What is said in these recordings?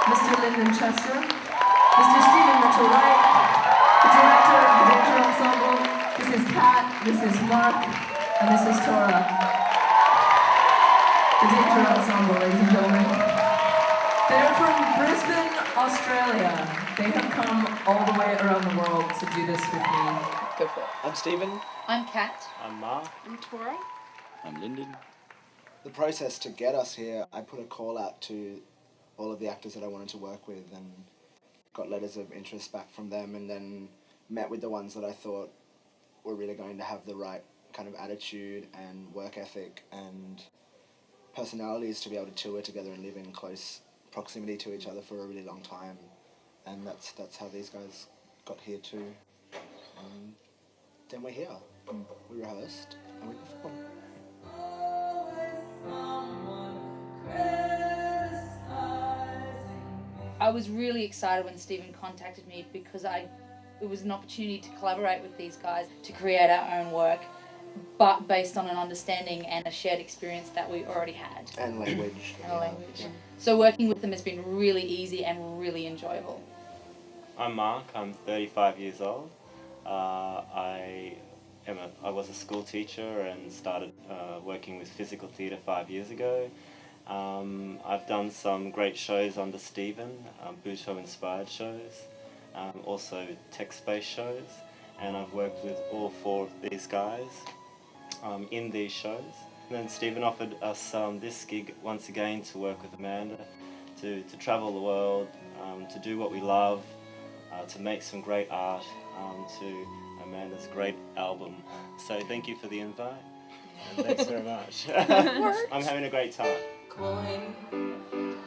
Mr. Lyndon Chester, Mr. Stephen Mitchell Wright, the director of the Danger Ensemble. This is Kat, this is Mark, and this is Tora. The Danger Ensemble, ladies and gentlemen. They're from Brisbane, Australia. They have come all the way around the world to do this with me. Go for it. I'm Stephen. I'm Kat. I'm Mark. I'm Tora. I'm Lyndon. The process to get us here, I put a call out to all of the actors that I wanted to work with and got letters of interest back from them, and then met with the ones that I thought were really going to have the right kind of attitude and work ethic and personalities to be able to tour together and live in close proximity to each other for a really long time. And that's how these guys got here too. Then we're here. We rehearsed and we performed. I was really excited when Stephen contacted me because it was an opportunity to collaborate with these guys to create our own work, but based on an understanding and a shared experience that we already had. And language. Yeah. So working with them has been really easy and really enjoyable. I'm Mark. I'm 35 years old. I was a school teacher and started working with physical theatre 5 years ago. I've done some great shows under Stephen, Buto-inspired shows, also text-based shows, and I've worked with all four of these guys in these shows. And then Stephen offered us this gig once again to work with Amanda, to travel the world, to do what we love, to make some great art, to Amanda's great album. So thank you for the invite, and thanks very much. I'm having a great time. Coin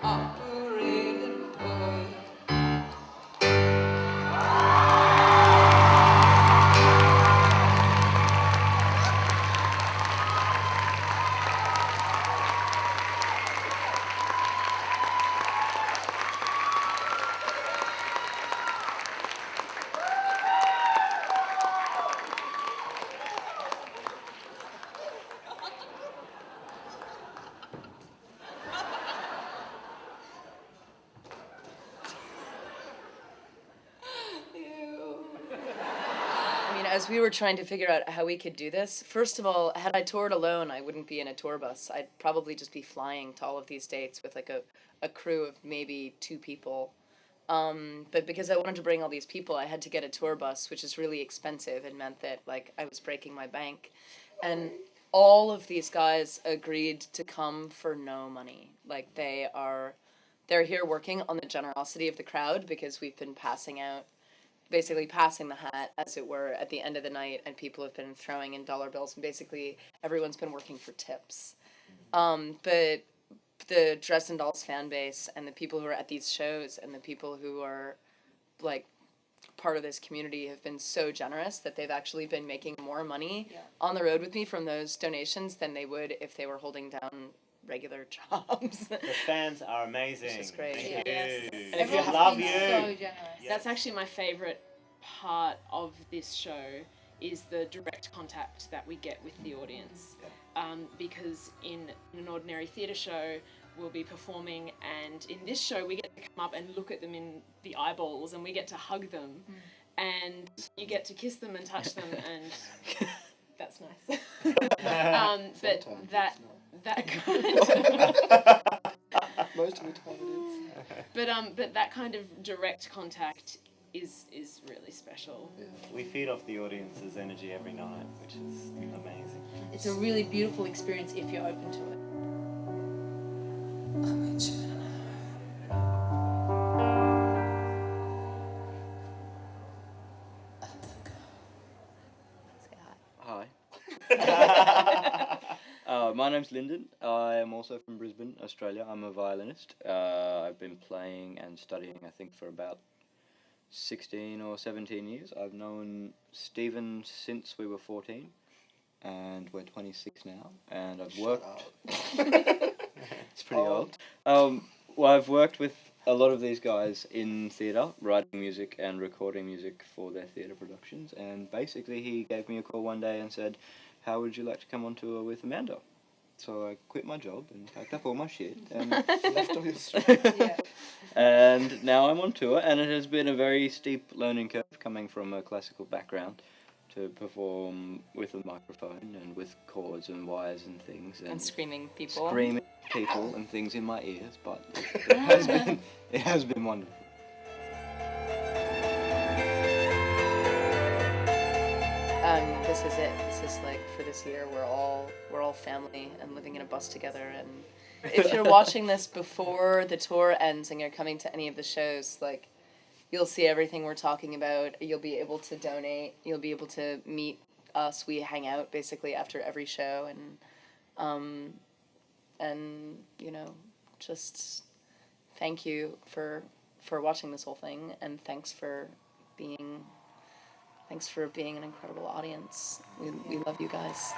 operated boy. As we were trying to figure out how we could do this, first of all, had I toured alone, I wouldn't be in a tour bus. I'd probably just be flying to all of these dates with like a crew of maybe 2 people. But because I wanted to bring all these people, I had to get a tour bus, which is really expensive and meant that like I was breaking my bank. And all of these guys agreed to come for no money. Like they're here working on the generosity of the crowd because we've been basically passing the hat, as it were, at the end of the night, and people have been throwing in dollar bills, and basically everyone's been working for tips. But the Dresden Dolls fan base and the people who are at these shows and the people who are like part of this community have been so generous that they've actually been making more money on the road with me from those donations than they would if they were holding down regular jobs. The fans are amazing. Which is great. Thank Yeah. you. Yes. And Everyone's we love been you. so generous. Yes. That's actually my favourite part of this show is the direct contact that we get with the audience. Because in an ordinary theatre show, we'll be performing, and in this show we get to come up and look at them in the eyeballs, and we get to hug them, and you get to kiss them and touch them, and that's nice. But that kind of Most of the time it is. but that kind of direct contact is really special. Yeah. We feed off the audience's energy every night, which is amazing. It's a really beautiful experience if you're open to it. Hi. My name's Lyndon. I am also from Brisbane, Australia. I'm a violinist. I've been playing and studying, I think, for about 16 or 17 years. I've known Stephen since we were 14, and we're 26 now, and I've worked... It's pretty old. Well, I've worked with a lot of these guys in theatre, writing music and recording music for their theatre productions, and basically he gave me a call one day and said, how would you like to come on tour with Amanda? So I quit my job and packed up all my shit and Left on your street. Yeah. and now I'm on tour, and it has been a very steep learning curve coming from a classical background to perform with a microphone and with chords and wires and things And screaming people. screaming people and things in my ears, but it has been wonderful. This is it. This is like for this year. We're all family and living in a bus together. And if you're watching this before the tour ends and you're coming to any of the shows, like you'll see everything we're talking about. You'll be able to donate. You'll be able to meet us. We hang out basically after every show, and you know, just thank you for watching this whole thing, and thanks for being an incredible audience. We love you guys.